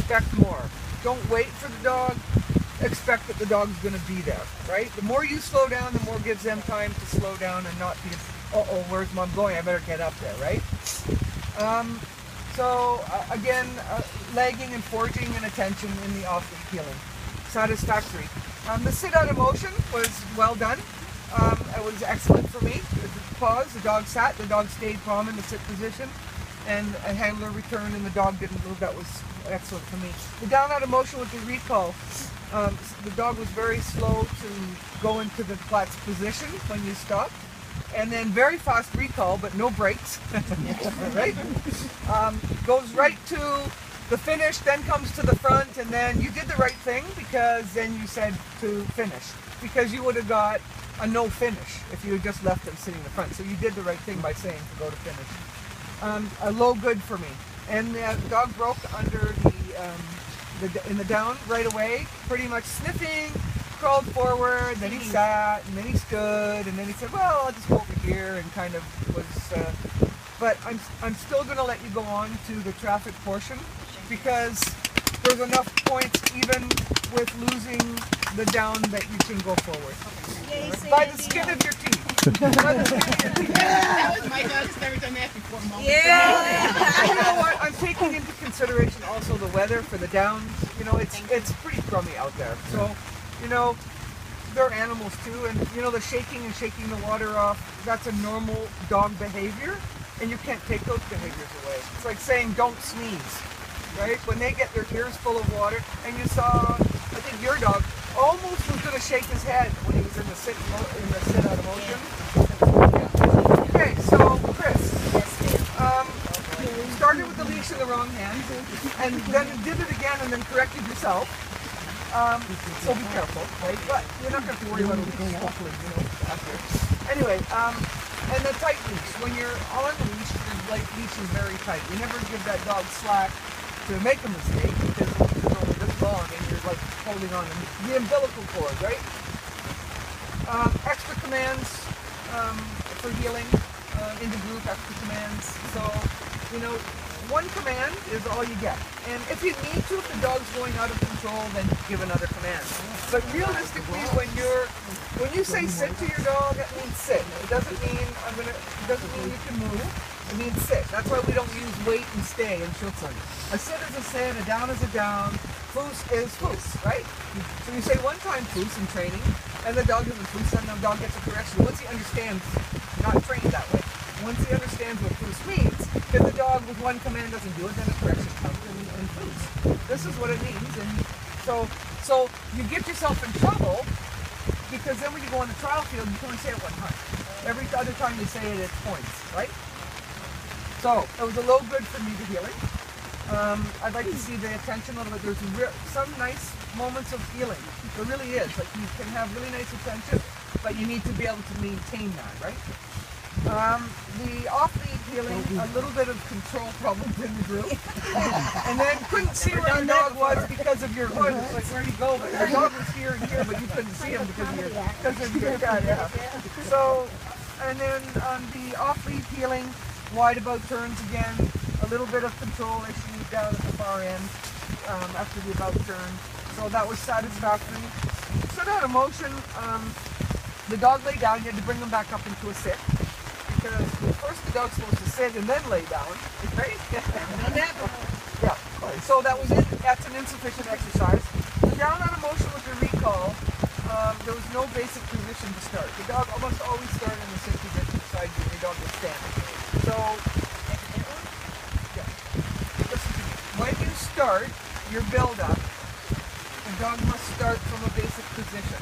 expect more. Don't wait for the dog. Expect that the dog's going to be there, right? The more you slow down, the more it gives them time to slow down and not be, uh-oh, where's mom going? I better get up there, right? Again, lagging and foraging and attention in the off-lead healing. Satisfactory. The sit-out of motion was well done. It was excellent for me. Pause, the dog sat, the dog stayed calm in the sit position, and a handler returned and the dog didn't move. That was excellent for me. The down out of motion with the recall. The dog was very slow to go into the plat's position when you stopped, and then very fast recall, but no brakes, right? Goes right to the finish, then comes to the front, and then you did the right thing because then you said to finish, because you would have got a no finish if you had just left them sitting in the front. So you did the right thing by saying to go to finish. A low good for me, and the dog broke under in the down right away, pretty much sniffing, crawled forward, then he sat, and then he stood, and then he said, well, I'll just go over here, and kind of was, but I'm still going to let you go on to the traffic portion, because there's enough points even with losing the down that you can go forward. Yay, by the skin of your teeth. By the skin of your teeth. That was my dog's never done that before, Mom. Yeah. You know what? I'm taking into consideration also the weather for the downs. You know, it's pretty crummy out there. So, you know, they're animals too, and you know, the shaking and shaking the water off, that's a normal dog behavior, and you can't take those behaviors away. It's like saying don't sneeze, right? When they get their ears full of water, and you saw, I think your dog almost was going to shake his head when he was in the sit out of motion. Yeah. Okay, so Chris, started with the leash in the wrong hand, and then did it again, and then corrected yourself. So be careful, right? But you're not going to have to worry about a leash, hopefully, you know, after. Anyway, and the tight leash. When you're on leash, your leash is very tight. You never give that dog slack to make a mistake, because it's only this long and you're like holding on the umbilical cord, right? Extra commands for healing, into group extra commands. So, you know, one command is all you get. And if you need to, if the dog's going out of control, then give another command. But realistically, when you say sit to your dog, that means sit. It doesn't mean it doesn't mean you can move. It means sit. That's why we don't use wait and stay in Schutzhund. A sit is a sit, a down is a down, foos is foos, right? So you say one time foos in training, and the dog doesn't foos, and the dog gets a correction. Once he understands, not trained that way, once he understands what foos means, if the dog with one command doesn't do it, then a correction comes and foos. This is what it means, and so you get yourself in trouble, because then when you go on the trial field, you can only say it one time. Every other time you say it, it's points, right? So, it was a low good for me to healing. I'd like to see the attention a little bit. There's some nice moments of healing. There really is. Like, you can have really nice attention, but you need to be able to maintain that, right? The off-lead healing, a little bit of control problems in the group. And then couldn't see where your dog was because of your hood. It's like, where'd he go? But your dog was here and here, but you couldn't see him because of your gun. Yeah. So, and then the off-lead healing, wide about turns again, a little bit of control issue down at the far end after the about turn. So that was satisfactory. Sit out of motion, the dog lay down, you had to bring him back up into a sit. Because first the dog's supposed to sit and then lay down, right? Yeah, so that's an insufficient exercise. The down out of motion with the recall, there was no basic position to start. The dog almost always started in the sit position beside you, your dog was standing. So, yeah. Listen to me. When you start your build-up, the dog must start from a basic position,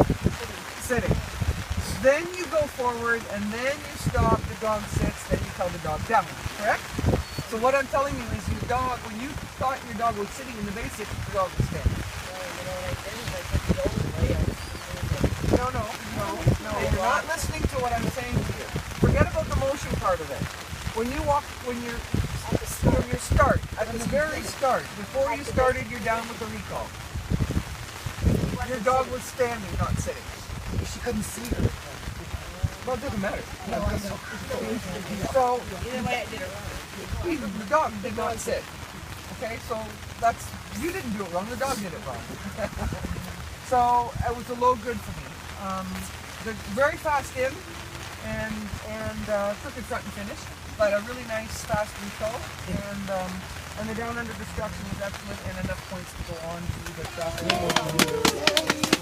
sitting. Then you go forward, and then you stop, the dog sits, then you tell the dog down, correct? So what I'm telling you is your dog, when you thought your dog was sitting in the basic, the dog was standing. No, you're not listening to what I'm saying to you. Forget about the motion part of it. When you walk, when you're at your start, at the very start, before you started, you're down with the recall. Your dog was standing, not sitting. She couldn't see her. Well, it doesn't matter. No, I know. So, Either way, I did it wrong. the dog did not sit. Okay, so that's, you didn't do it wrong, the dog did it wrong. So it was a low good for me. They're very fast in and took it front and finish, but a really nice fast refill, and the down under destruction was excellent and enough points to go on to the traffic.